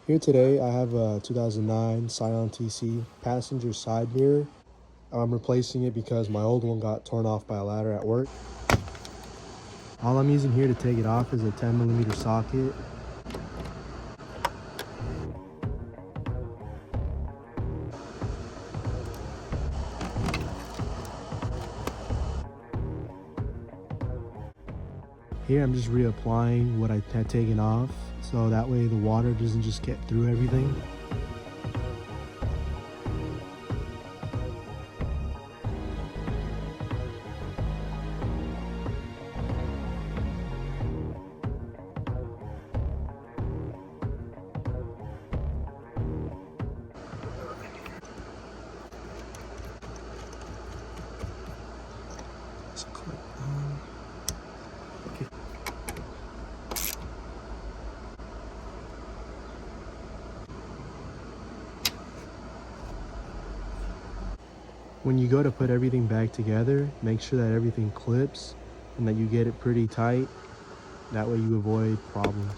Here today, I have a 2009 Scion TC passenger side mirror. I'm replacing it because my old one got torn off by a ladder at work. All I'm using here to take it off is a 10mm socket. Here I'm just reapplying what I had taken off, so that way the water doesn't just get through everything. Let's click on. Okay. When you go to put everything back together, make sure that everything clips and that you get it pretty tight. That way you avoid problems.